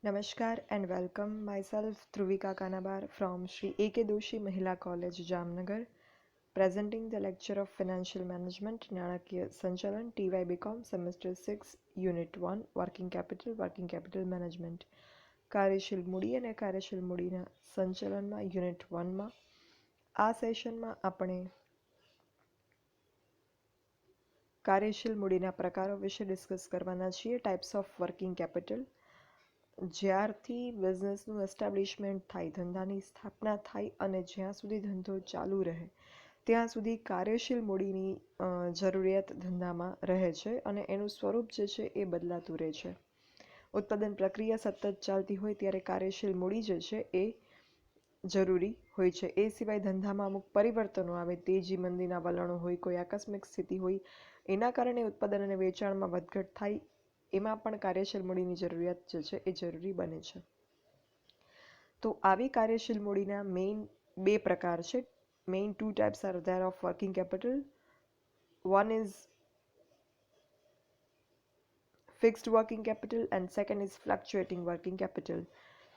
Namaskar and welcome. Myself Dhruvika Kanabar from Sri AKDMC Mahila College, Jamnagar, presenting the lecture of Financial Management, Nanakiya Sanchalan, TY BCom, Semester 6, Unit 1, Working Capital Management. કાર્યશીલ મૂડી અને કાર્યશીલ મૂડીના સંચાલનમાં unit 1માં આ સેશનમાં આપણે કાર્યશીલ મૂડીના પ્રકારો વિશે discuss કરવાના છીએ. Types of working capital. જ્યારથી બિઝનેસનું એસ્ટાબ્લિશમેન્ટ થાય, ધંધાની સ્થાપના થાય અને જ્યાં સુધી ધંધો ચાલુ રહે ત્યાં સુધી કાર્યશીલ મૂડીની જરૂરિયાત ધંધામાં રહે છે અને એનું સ્વરૂપ જે છે એ બદલાતું રહે છે. ઉત્પાદન પ્રક્રિયા સતત ચાલતી હોય ત્યારે કાર્યશીલ મૂડી જે છે એ જરૂરી હોય છે. એ સિવાય ધંધામાં અમુક પરિવર્તનો આવે, તેજી મંદીના વલણો હોય, કોઈ આકસ્મિક સ્થિતિ હોય, એના કારણે ઉત્પાદન અને વેચાણમાં વધઘટ થાય, એમાં પણ કાર્યશીલ મૂડીની જરૂરિયાત જે છે એ જરૂરી બને છે. તો આવી કાર્યશીલ મૂડીના મેઇન બે પ્રકાર છે. Main two types are there of working capital. One is fixed working capital and second is fluctuating working capital.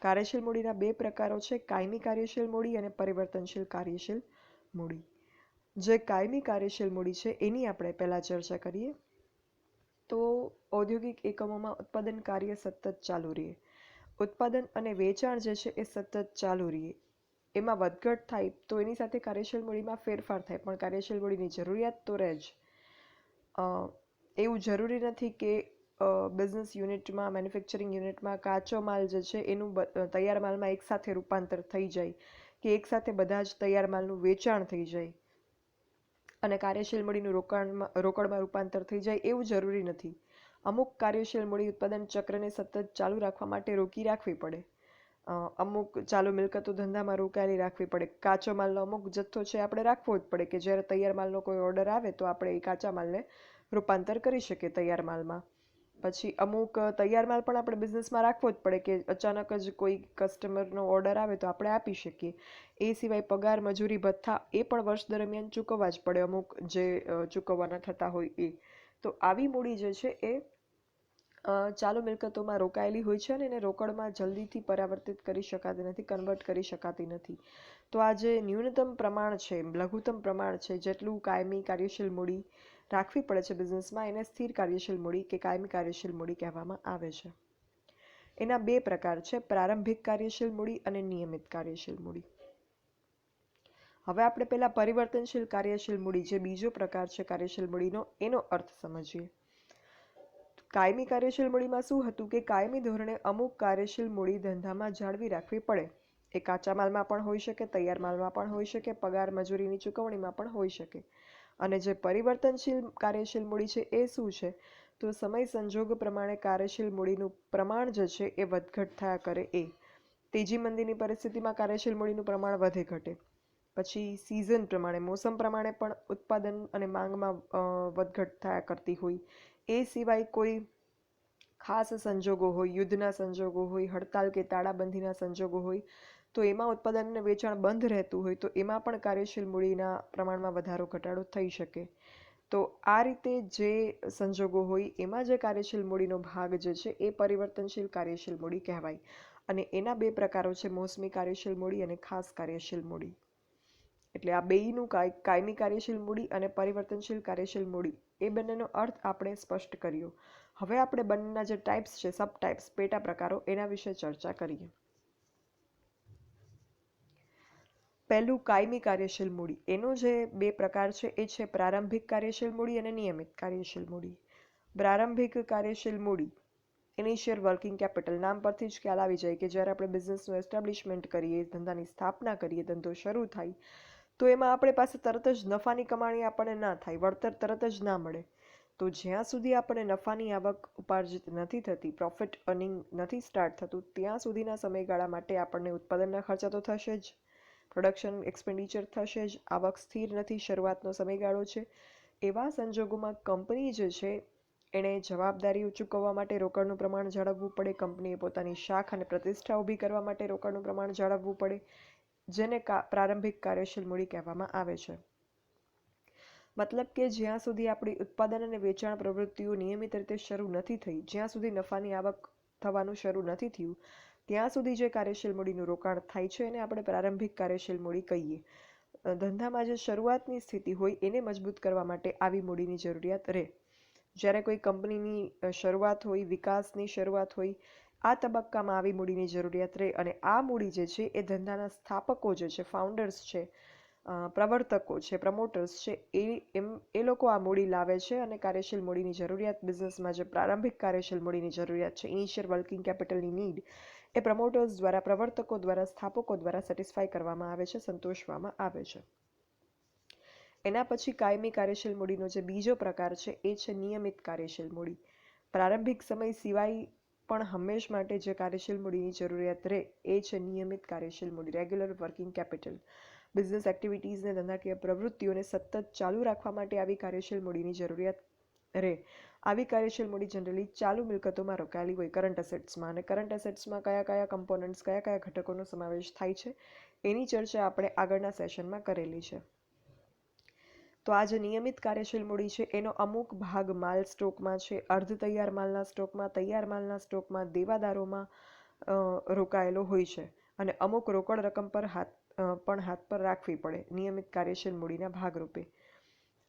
કાર્યશીલ મૂડીના બે પ્રકારો છે, કાયમી કાર્યશીલ મૂડી અને પરિવર્તનશીલ કાર્યશીલ મૂડી. જે કાયમી કાર્યશીલ મૂડી છે એની આપણે પહેલાં ચર્ચા કરીએ. તો ઔદ્યોગિક એકમોમાં ઉત્પાદન કાર્ય સતત ચાલુ રહે, ઉત્પાદન અને વેચાણ જે છે એ સતત ચાલુ રહે, એમાં વધઘટ થાય તો એની સાથે કાર્યશીલ મૂડીમાં ફેરફાર થાય, પણ કાર્યશીલ મૂડીની જરૂરિયાત તો રહે જ. એવું જરૂરી નથી કે બિઝનેસ યુનિટમાં, મેન્યુફેક્ચરિંગ યુનિટમાં કાચો માલ જે છે એનું તૈયાર માલમાં એકસાથે રૂપાંતર થઈ જાય કે એકસાથે બધા જ તૈયાર માલનું વેચાણ થઈ જાય અને કાર્યશીલ મૂડીનું રોકડમાં રૂપાંતર થઈ જાય, એવું જરૂરી નથી. અમુક કાર્યશીલ મૂડી ઉત્પાદન ચક્રને સતત ચાલુ રાખવા માટે રોકી રાખવી પડે. અમુક ચાલુ મિલકતો ધંધામાં રોકાયેલી રાખવી પડે. કાચો માલનો અમુક જથ્થો છે આપણે રાખવો જ પડે કે જ્યારે તૈયાર માલનો કોઈ ઓર્ડર આવે તો આપણે એ કાચા માલને રૂપાંતર કરી શકીએ તૈયાર માલમાં. પછી અમુક તૈયાર માલ પણ આપણે બિઝનેસમાં રાખવો જ પડે કે અચાનક જ કોઈ કસ્ટમરનો ઓર્ડર આવે તો આપણે આપી શકીએ. એ સિવાય પગાર, મજૂરી, ભથ્થા એ પણ વર્ષ દરમિયાન ચૂકવવા જ પડે, અમુક જે ચૂકવવાના થતા હોય એ. તો આવી મૂડી જે છે એ ચાલુ મિલકતોમાં રોકાયેલી હોય છે અને એને રોકડમાં જલ્દીથી પરાવર્તિત કરી શકાતી નથી, કન્વર્ટ કરી શકાતી નથી. તો આ જે ન્યૂનતમ પ્રમાણ છે, લઘુત્તમ પ્રમાણ છે, જેટલું કાયમી કાર્યશીલ મૂડી રાખવી પડે છે બિઝનેસમાં, એને સ્થિર કાર્યશીલ મૂડી કે કાયમી કાર્યશીલ મૂડી કહેવામાં આવે છે. એના બે પ્રકાર છે, પ્રારંભિક કાર્યશીલ મૂડી અને નિયમિત કાર્યશીલ મૂડી. હવે આપણે પહેલા પરિવર્તનશીલ કાર્યશીલ મૂડી, જે બીજો પ્રકાર છે કાર્યશીલ મૂડીનો, એનો અર્થ સમજીએ. કાયમી કાર્યશીલ મૂડીમાં શું હતું કે કાયમી ધોરણે અમુક કાર્યશીલ મૂડી ધંધામાં જાળવી રાખવી પડે. એ કાચા માલમાં પણ હોઈ શકે, તૈયાર માલમાં પણ હોઈ શકે, પગાર મજૂરીની ચૂકવણીમાં પણ હોઈ શકે. અને જે પરિવર્તનશીલ કાર્યશીલ મૂડી છે એ શું છે? તો સમય સંજોગ પ્રમાણે કાર્યશીલ મૂડીનું પ્રમાણ જે છે એ વધઘટ થયા કરે એ. તેજી મંદીની પરિસ્થિતિમાં કાર્યશીલ મૂડીનું પ્રમાણ વધે ઘટે. પછી સિઝન પ્રમાણે, મોસમ પ્રમાણે પણ ઉત્પાદન અને માંગમાં વધઘટ થયા કરતી હોય. એ સિવાય કોઈ ખાસ સંજોગો હોય, યુદ્ધના સંજોગો હોય, હડતાલ કે તાળાબંધીના સંજોગો હોય, તો એમાં ઉત્પાદન અને વેચાણ બંધ રહેતું હોય તો એમાં પણ કાર્યશીલ મૂડીના પ્રમાણમાં વધારો ઘટાડો થઈ શકે. તો આ રીતે જે સંજોગો હોય એમાં જે કાર્યશીલ મૂડીનો ભાગ જે છે એ પરિવર્તનશીલ કાર્યશીલ મૂડી કહેવાય. અને એના બે પ્રકારો છે, મોસમી કાર્યશીલ મૂડી અને ખાસ કાર્યશીલ મૂડી. એટલે આ બેયનું કાયમી કાર્યશીલ મૂડી અને પરિવર્તનશીલ કાર્યશીલ મૂડી, એ બંનેનો અર્થ આપણે સ્પષ્ટ કર્યો. હવે આપણે બંનેના જે ટાઈપ્સ છે, સબ ટાઈપ્સ, પેટા પ્રકારો, એના વિશે ચર્ચા કરીએ. પહેલું કાયમી કાર્યશીલ મૂડી. એનો જે બે પ્રકાર છે એ છે પ્રારંભિક કાર્યશીલ મૂડી અને નિયમિત કાર્યશીલ મૂડી. પ્રારંભિક કાર્યશીલ મૂડી, ઇનિશિયલ વર્કિંગ કેપિટલ, નામ પરથી જ ખ્યાલ આવી જાય કે જ્યારે આપણે બિઝનેસનું એસ્ટાબ્લિશમેન્ટ કરીએ, ધંધાની સ્થાપના કરીએ, ધંધો શરૂ થાય, તો એમાં આપણી પાસે તરત જ નફાની કમાણી આપણને ના થાય, વળતર તરત જ ના મળે. તો જ્યાં સુધી આપણે નફાની આવક ઉપાર્જિત નથી થતી, પ્રોફિટ અર્નિંગ નથી સ્ટાર્ટ થતું, ત્યાં સુધીના સમયગાળા માટે આપણને ઉત્પાદનના ખર્ચા તો થશે જ, પ્રોડક્શન એક્સપેન્ડિચર થશે જ, આવક સ્થિર નથી, શરૂઆતનો સમયગાળો છે. એવા સંજોગોમાં કંપની જે છે એણે જવાબદારીઓ ચૂકવવા માટે રોકડનું પ્રમાણ જાળવવું પડે. કંપનીએ પોતાની શાખ અને પ્રતિષ્ઠા ઊભી કરવા માટે રોકડનું પ્રમાણ જાળવવું પડે, જેને પ્રારંભિક કાર્યશીલ મૂડી કહેવામાં આવે છે. મતલબ કે જ્યાં સુધી આપણી ઉત્પાદન અને વેચાણ પ્રવૃત્તિઓ નિયમિત રીતે શરૂ નથી થઈ, જ્યાં સુધી નફાની આવક થવાનું શરૂ નથી થયું ત્યાં સુધી જે કાર્યશીલ મૂડીનું રોકાણ થાય છે એને આપણે પ્રારંભિક કાર્યશીલ મૂડી કહીએ. ધંધામાં જે શરૂઆતની સ્થિતિ હોય એને મજબૂત કરવા માટે આવી મૂડીની જરૂરિયાત રહે. જ્યારે કોઈ કંપનીની શરૂઆત હોય, વિકાસની શરૂઆત હોય, આ તબક્કામાં આવી મૂડીની જરૂરિયાત રહે અને આ મૂડી જે છે એ ધંધાના સ્થાપકો જે છે, ફાઉન્ડર્સ છે, પ્રવર્તકો છે, પ્રમોટર્સ છે, એ લોકો આ મૂડી લાવે છે અને કાર્યશીલ મૂડીની જરૂરિયાત બિઝનેસમાં જે પ્રારંભિક કાર્યશીલ મૂડીની જરૂરિયાત છે, ઇનિશિયલ વર્કિંગ કેપિટલની નીડ, એ પ્રમોટર્સ દ્વારા, પ્રવર્તકો દ્વારા, સ્થાપકો દ્વારા સેટિસ્ફાય કરવામાં આવે છે, સંતોષવામાં આવે છે. એના પછી કાયમી કાર્યશીલ મૂડીનો જે બીજો પ્રકાર છે એ છે નિયમિત કાર્યશીલ મૂડી. પ્રારંભિક સમય સિવાય પણ હંમેશ માટે જે કાર્યશીલ મૂડીની જરૂરિયાત રહે એ છે નિયમિત કાર્યશીલ મૂડી, રેગ્યુલર વર્કિંગ કેપિટલ. બિઝનેસ એક્ટિવિટીઝને, ધંધાકીય પ્રવૃત્તિઓને સતત ચાલુ રાખવા માટે આવી કાર્યશીલ મૂડીની જરૂરિયાત રહે. આવી કાર્યશીલ મૂડી જનરલી ચાલુ મિલકતોમાં રોકાયેલી હોય, કરંટ એસેટ્સમાં. અને કરંટ એસેટ્સમાં કયા કયા કમ્પોનન્ટ્સ, કયા કયા ઘટકોનો સમાવેશ થાય છે એની ચર્ચા આપણે આગળના સેશનમાં કરેલી છે. તો આ જે નિયમિત કાર્યશીલ મૂડી છે એનો અમુક ભાગ માલ સ્ટોકમાં છે, અર્ધ તૈયાર માલના સ્ટોકમાં, તૈયાર માલના સ્ટોકમાં, દેવાદારોમાં રોકાયેલો હોય છે અને અમુક રોકડ રકમ પર હાથ પર રાખવી પડે નિયમિત કાર્યશીલ મૂડીના ભાગરૂપે.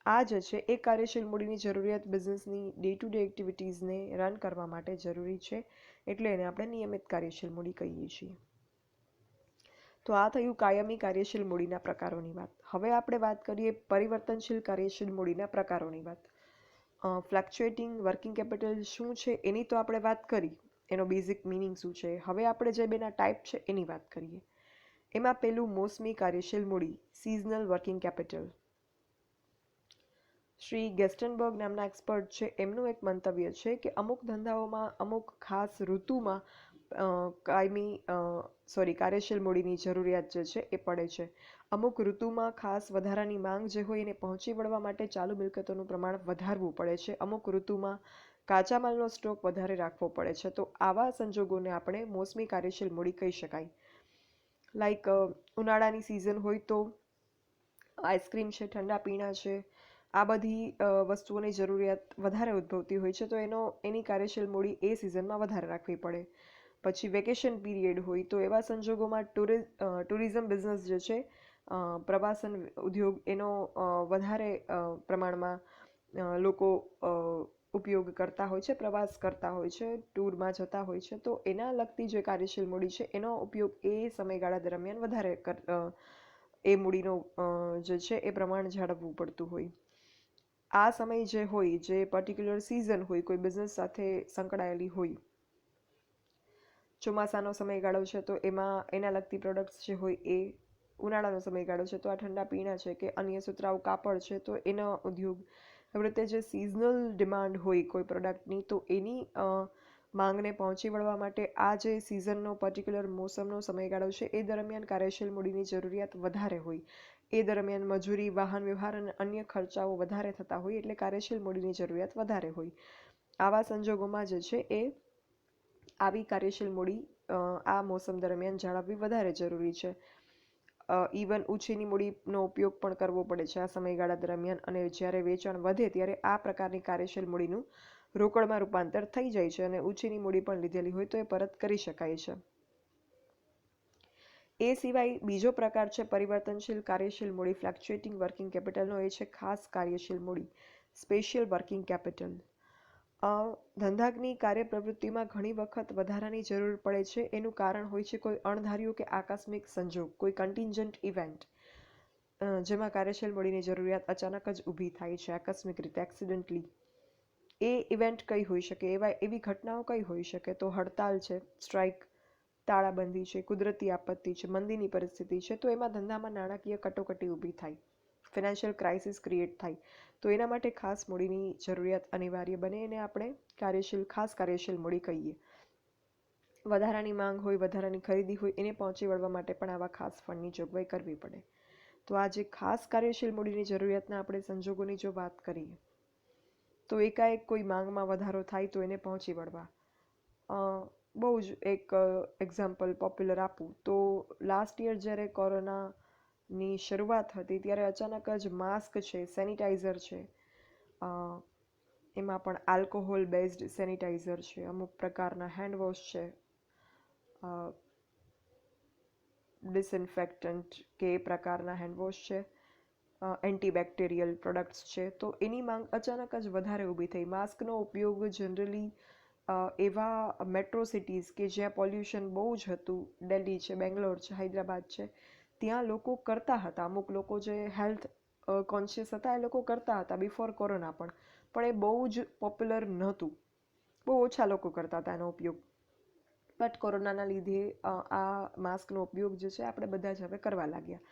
આ જે છે એ કાર્યશીલ મૂડીની જરૂરિયાત બિઝનેસની ડે ટુ ડે એક્ટિવિટીઝને રન કરવા માટે જરૂરી છે, એટલે એને આપણે નિયમિત કાર્યશીલ મૂડી કહીએ છીએ. તો આ થયું કાયમી કાર્યશીલ મૂડીના પ્રકારોની વાત. હવે આપણે વાત કરીએ પરિવર્તનશીલ કાર્યશીલ મૂડીના પ્રકારોની વાત. ફ્લક્ચ્યુએટિંગ વર્કિંગ કેપિટલ શું છે એની તો આપણે વાત કરી, એનો બેઝિક મિનિંગ શું છે. હવે આપણે જે બેના ટાઈપ છે એની વાત કરીએ. એમાં પેલું મોસમી કાર્યશીલ મૂડી, સિઝનલ વર્કિંગ કેપિટલ. શ્રી ગેસ્ટનબર્ગ નામના એક્સપર્ટ છે, એમનું એક મંતવ્ય છે કે અમુક ધંધાઓમાં અમુક ખાસ ઋતુમાં કાર્યશીલ મૂડીની જરૂરિયાત જે છે એ પડે છે. અમુક ઋતુમાં ખાસ વધારાની માંગ જે હોય એને પહોંચી વળવા માટે ચાલુ મિલકતોનું પ્રમાણ વધારવું પડે છે. અમુક ઋતુમાં કાચા માલનો સ્ટોક વધારે રાખવો પડે છે. તો આવા સંજોગોને આપણે મોસમી કાર્યશીલ મૂડી કહી શકાય. લાઈક ઉનાળાની સિઝન હોય તો આઈસ્ક્રીમ છે, ઠંડા પીણા છે, આ બધી વસ્તુઓની જરૂરિયાત વધારે ઉદ્ભવતી હોય છે, તો એની કાર્યશીલ મૂડી એ સિઝનમાં વધારે રાખવી પડે. પછી વેકેશન પીરિયડ હોય તો એવા સંજોગોમાં ટુરિઝમ બિઝનેસ જે છે, પ્રવાસન ઉદ્યોગ, એનો વધારે પ્રમાણમાં લોકો ઉપયોગ કરતા હોય છે, પ્રવાસ કરતા હોય છે, ટૂરમાં જતા હોય છે. તો એના લગતી જે કાર્યશીલ મૂડી છે એનો ઉપયોગ એ સમયગાળા દરમિયાન વધારે એ મૂડીનો જે છે એ પ્રમાણ જાળવવું પડતું હોય. આ સમય જે હોય, જે પર્ટિક્યુલર સિઝન હોય, કોઈ બિઝનેસ સાથે સંકળાયેલી હોય, ચોમાસાનો સમયગાળો છે તો એમાં એના લગતી પ્રોડક્ટ્સ જે હોય એ, ઉનાળાનો સમયગાળો છે તો આ ઠંડા પીણા છે કે અન્ય સુતરાઉ કાપડ છે તો એનો ઉદ્યોગ. એવી રીતે જે સિઝનલ ડિમાન્ડ હોય કોઈ પ્રોડક્ટની, તો એની માંગને પહોંચી વળવા માટે આ જે સિઝનનો પર્ટિક્યુલર મોસમનો સમયગાળો છે એ દરમિયાન કાર્યશીલ મૂડીની જરૂરિયાત વધારે હોય. એ દરમિયાન મજૂરી, વાહન વ્યવહાર અને અન્ય ખર્ચાઓ વધારે થતા હોય, એટલે કાર્યશીલ મૂડીની જરૂરિયાત વધારે હોય. આવા સંજોગોમાં જે છે એ આવી કાર્યશીલ મૂડી આ મોસમ દરમિયાન જાળવવી વધારે જરૂરી છે. ઇવન ઉછીની મૂડીનો ઉપયોગ પણ કરવો પડે છે આ સમયગાળા દરમિયાન, અને જ્યારે વેચાણ વધે ત્યારે આ પ્રકારની કાર્યશીલ મૂડીનું રોકડમાં રૂપાંતર થઈ જાય છે અને ઉછીની મૂડી પણ લીધેલી હોય તો એ પરત કરી શકાય છે. એ સિવાય બીજો પ્રકાર છે પરિવર્તનશીલ કાર્યશીલ મૂડી, ફ્લક્ચ્યુએટિંગ વર્કિંગ કેપિટલનો. એ છે ખાસ કાર્યશીલ મૂડી, સ્પેશિયલ વર્કિંગ કેપિટલ. ધંધાની કાર્યપ્રવૃત્તિમાં ઘણી વખત વધારાની જરૂર પડે છે. એનું કારણ હોય છે કોઈ અણધાર્યું કે આકસ્મિક સંજોગ, કોઈ કન્ટિન્જન્ટ ઇવેન્ટ, જેમાં કાર્યશીલ મૂડીની જરૂરિયાત અચાનક જ ઊભી થાય છે, આકસ્મિક રીતે, એક્સિડન્ટલી. એ ઇવેન્ટ કઈ હોઈ શકે, એવી ઘટનાઓ કઈ હોઈ શકે? તો હડતાલ છે, સ્ટ્રાઇક, તાળાબંધી છે, કુદરતી આપત્તિ છે, મંદીની પરિસ્થિતિ છે. તો એમાં ધંધામાં નાણાકીય કટોકટી ઊભી થાય, ફિનાન્શિયલ ક્રાઇસિસ ક્રિએટ થાય, તો એના માટે ખાસ મૂડીની જરૂરિયાત અનિવાર્ય બને. એને આપણે ખાસ કાર્યશીલ મૂડી કહીએ. વધારાની માંગ હોય, વધારાની ખરીદી હોય, એને પહોંચી વળવા માટે પણ આવા ખાસ ફંડની જોગવાઈ કરવી પડે. તો આ જે ખાસ કાર્યશીલ મૂડીની જરૂરિયાતના આપણે સંજોગોની જો વાત કરીએ, તો એકાએક કોઈ માંગમાં વધારો થાય તો એને પહોંચી વળવા. બહુ જ એક એક્ઝામ્પલ પોપ્યુલર આપું તો લાસ્ટ યર જ્યારે કોરોનાની શરૂઆત હતી ત્યારે અચાનક જ માસ્ક છે, સેનિટાઈઝર છે, એમાં પણ આલ્કોહોલ બેઝડ સેનિટાઈઝર છે, અમુક પ્રકારના હેન્ડવોશ છે, ડિસઇન્ફેક્ટન્ટ કે એ પ્રકારના હેન્ડવોશ છે, એન્ટીબેક્ટેરિયલ પ્રોડક્ટ્સ છે. તો એની માંગ અચાનક જ વધારે ઊભી થઈ. માસ્કનો ઉપયોગ જનરલી એવા મેટ્રો સિટીઝ કે જ્યાં પોલ્યુશન બહુ જ હતું, દિલ્હી છે, બેંગ્લોર છે, હૈદરાબાદ છે, ત્યાં લોકો કરતા હતા. અમુક લોકો જે હેલ્થ કોન્શિયસ હતા એ લોકો કરતા હતા બિફોર કોરોના પણ એ બહુ જ પોપ્યુલર નહોતું. બહુ ઓછા લોકો કરતા હતા એનો ઉપયોગ. બટ કોરોનાના લીધે આ માસ્કનો ઉપયોગ જે છે આપણે બધા જ હવે કરવા લાગ્યા.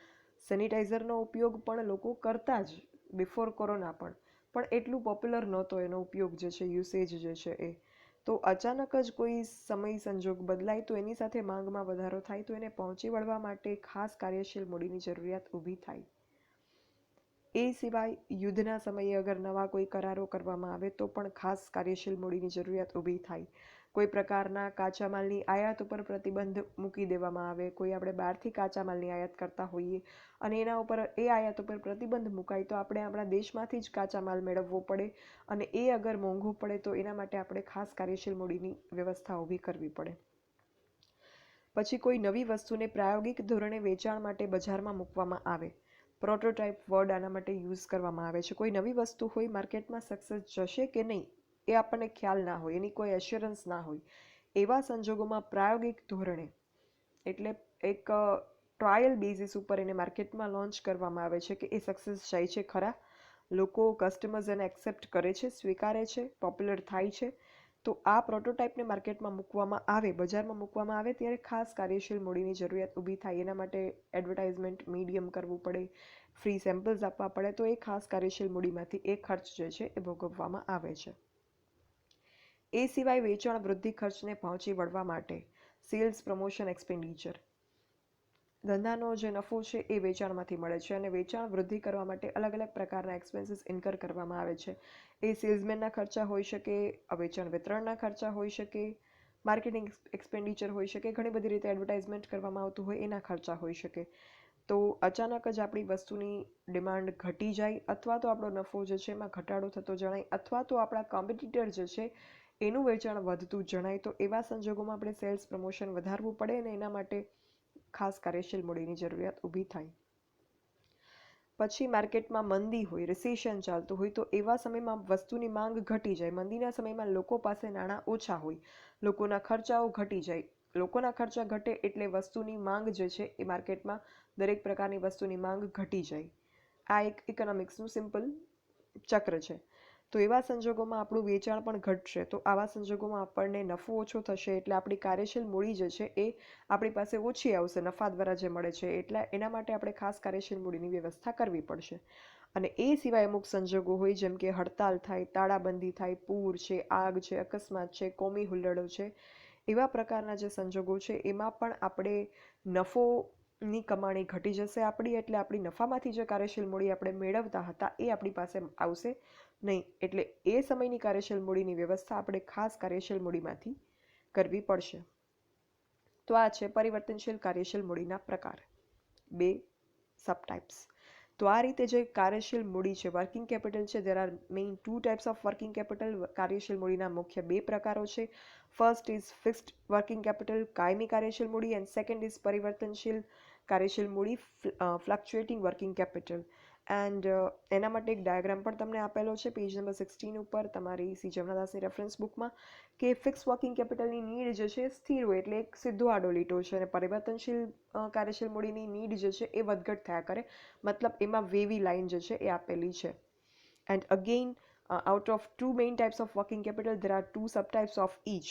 સેનિટાઈઝરનો ઉપયોગ પણ લોકો કરતા જ બિફોર કોરોના પણ એટલું પોપ્યુલર નહોતો એનો ઉપયોગ જે છે, યુસેજ જે છે એ. તો અચાનક જ કોઈ સમય સંજોગ બદલાય તો એની સાથે માંગમાં વધારો થાય તો એને પહોંચી વળવા માટે ખાસ કાર્યશીલ મૂડીની જરૂરિયાત ઊભી થાય. એ સિવાય યુદ્ધના સમયે અગર નવા કોઈ કરારો કરવામાં આવે તો પણ ખાસ કાર્યશીલ મૂડીની જરૂરિયાત ઊભી થાય. કોઈ પ્રકારના કાચા માલની આયાત ઉપર પ્રતિબંધ મૂકી દેવામાં આવે, કોઈ આપણે બહારથી કાચા માલની આયાત કરતા હોઈએ અને એના ઉપર એ આયાત ઉપર પ્રતિબંધ મુકાય તો આપણે આપણા દેશમાંથી જ કાચા માલ મેળવવો પડે અને એ અગર મોંઘું પડે તો એના માટે આપણે ખાસ કાર્યશીલ મૂડીની વ્યવસ્થા ઊભી કરવી પડે. પછી કોઈ નવી વસ્તુને પ્રાયોગિક ધોરણે વેચાણ માટે બજારમાં મૂકવામાં આવે. પ્રોટોટાઇપ વર્ડ આના માટે યુઝ કરવામાં આવે છે. કોઈ નવી વસ્તુ હોય, માર્કેટમાં સક્સેસ જશે કે નહીં એ આપણને ખ્યાલ ના હોય, એની કોઈ એશ્યોરન્સ ના હોય, એવા સંજોગોમાં પ્રાયોગિક ધોરણે એટલે એક ટ્રાયલ બેઝિસ ઉપર એને માર્કેટમાં લોન્ચ કરવામાં આવે છે કે એ સક્સેસ જાય છે ખરા, લોકો કસ્ટમર્સ એને એક્સેપ્ટ કરે છે, સ્વીકારે છે, પોપ્યુલર થાય છે. તો આ પ્રોટોટાઇપને માર્કેટમાં મૂકવામાં આવે, બજારમાં મૂકવામાં આવે ત્યારે ખાસ કાર્યશીલ મૂડીની જરૂરિયાત ઊભી થાય. એના માટે એડવર્ટાઇઝમેન્ટ મીડિયમ કરવું પડે, ફ્રી સેમ્પલ્સ આપવા પડે. તો એ ખાસ કાર્યશીલ મૂડીમાંથી એ ખર્ચ જે છે એ ભોગવવામાં આવે છે. એ સિવાય વેચાણ વૃદ્ધિ ખર્ચને પહોંચી વળવા માટે સેલ્સ પ્રમોશન એક્સપેન્ડિચર, ધંધાનો જે નફો છે એ વેચાણમાંથી મળે છે અને વેચાણ વૃદ્ધિ કરવા માટે અલગ અલગ પ્રકારના એક્સપેન્સીસ ઇન્કર કરવામાં આવે છે. એ સેલ્સમેનના ખર્ચા હોઈ શકે, વેચાણ વિતરણના ખર્ચા હોઈ શકે, માર્કેટિંગ એક્સપેન્ડિચર હોઈ શકે, ઘણી બધી રીતે એડવર્ટાઇઝમેન્ટ કરવામાં આવતું હોય એના ખર્ચા હોઈ શકે. તો અચાનક જ આપણી વસ્તુની ડિમાન્ડ ઘટી જાય અથવા તો આપણો નફો જે છે એમાં ઘટાડો થતો જણાય અથવા તો આપણા કોમ્પિટિટર જે છે એનું વેચાણ વધતું જણાય તો એવા સંજોગોમાં આપણે સેલ્સ પ્રમોશન વધારવું પડે અને એના માટે ખાસ કાર્યશીલ મૂડીની જરૂરિયાત ઊભી થાય. પછી માર્કેટમાં મંદી હોય, રિસેશન ચાલતું હોય તો એવા સમયમાં વસ્તુની માંગ ઘટી જાય. મંદીના સમયમાં લોકો પાસે નાણાં ઓછા હોય, લોકોના ખર્ચાઓ ઘટી જાય. લોકોના ખર્ચા ઘટે એટલે વસ્તુની માંગ જે છે એ માર્કેટમાં દરેક પ્રકારની વસ્તુની માંગ ઘટી જાય. આ એક ઇકોનોમિક્સનું સિમ્પલ ચક્ર છે. તો એવા સંજોગોમાં આપણું વેચાણ પણ ઘટશે. તો આવા સંજોગોમાં આપણને નફો ઓછો થશે એટલે આપણી કાર્યશીલ મૂડી જે છે એ આપણી પાસે ઓછી આવશે નફા દ્વારા જે મળે છે. એટલે એના માટે આપણે ખાસ કાર્યશીલ મૂડીની વ્યવસ્થા કરવી પડશે. અને એ સિવાય અમુક સંજોગો હોય જેમ કે હડતાલ થાય, તાળાબંધી થાય, પૂર છે, આગ છે, અકસ્માત છે, કોમી હુલ્લડો છે, એવા પ્રકારના જે સંજોગો છે એમાં પણ આપણે નફોની કમાણી ઘટી જશે આપણી, એટલે આપણી નફામાંથી જે કાર્યશીલ મૂડી આપણે મેળવતા હતા એ આપણી પાસે આવશે નહીં. એટલે એ સમયની કાર્યશીલ મૂડીની વ્યવસ્થા આપણે ખાસ કાર્યશીલ મૂડીમાંથી કરવી પડશે. તો આ છે પરિવર્તનશીલ કાર્યશીલ મૂડીના પ્રકાર, 2 સબટાઇપ્સ. તો આ રીતે જે કાર્યશીલ મૂડી છે, વર્કિંગ કેપિટલ છે, there are main 2 types of working capital. કાર્યશીલ મૂડીના મુખ્ય 2 પ્રકારો છે. First is fixed working capital, કાયમી કાર્યશીલ મૂડી, એન્ડ સેકન્ડ ઇઝ પરિવર્તનશીલ કાર્યશીલ મૂડી, ફ્લક્ચ્યુએટિંગ વર્કિંગ કેપિટલ. એન્ડ એના માટે એક ડાયાગ્રામ પણ તમને આપેલો છે પેજ નંબર 16 ઉપર તમારી સી જમનાદાસની રેફરન્સ બુકમાં, કે ફિક્સ વર્કિંગ કેપિટલની નીડ જે છે સ્થિર હોય એટલે એક સીધો આડો લીટો છે અને પરિવર્તનશીલ કાર્યશીલ મૂડીની નીડ જે છે એ વધઘટ થયા કરે, મતલબ એમાં વેવી લાઇન જે છે એ આપેલી છે. And again out of 2 main types of working capital there are 2 subtypes of each.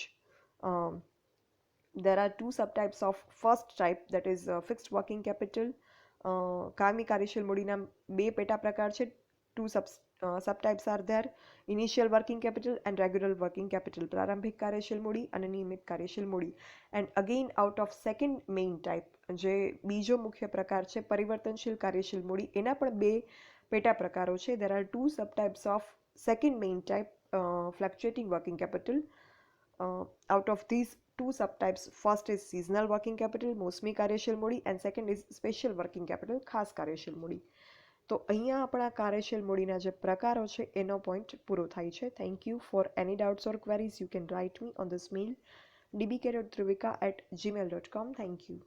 There are 2 subtypes of first type, that is fixed working capital. કાયમી કાર્યશીલ મૂડીના 2 પેટા પ્રકાર છે. 2 subtypes are there: initial working capital and regular working capital, પ્રારંભિક કાર્યશીલ મૂડી અને નિયમિત કાર્યશીલ મૂડી. And again out of second main type, જે બીજો મુખ્ય પ્રકાર છે પરિવર્તનશીલ કાર્યશીલ મૂડી, એના પણ 2 પેટા પ્રકારો છે. There are 2 subtypes of second main type, fluctuating working capital. Out of these 2 subtypes, first is seasonal working capital, મોસમી કાર્યશીલ મૂડી, and second is special working capital, ખાસ કાર્યશીલ મૂડી. તો અહીંયા આપણા કાર્યશીલ મૂડીના જે પ્રકારો છે એનો પોઈન્ટ પૂરો થાય છે. Thank you. For any doubts or queries you can write me on this mail dbk.dhruvika@gmail.com. Thank you.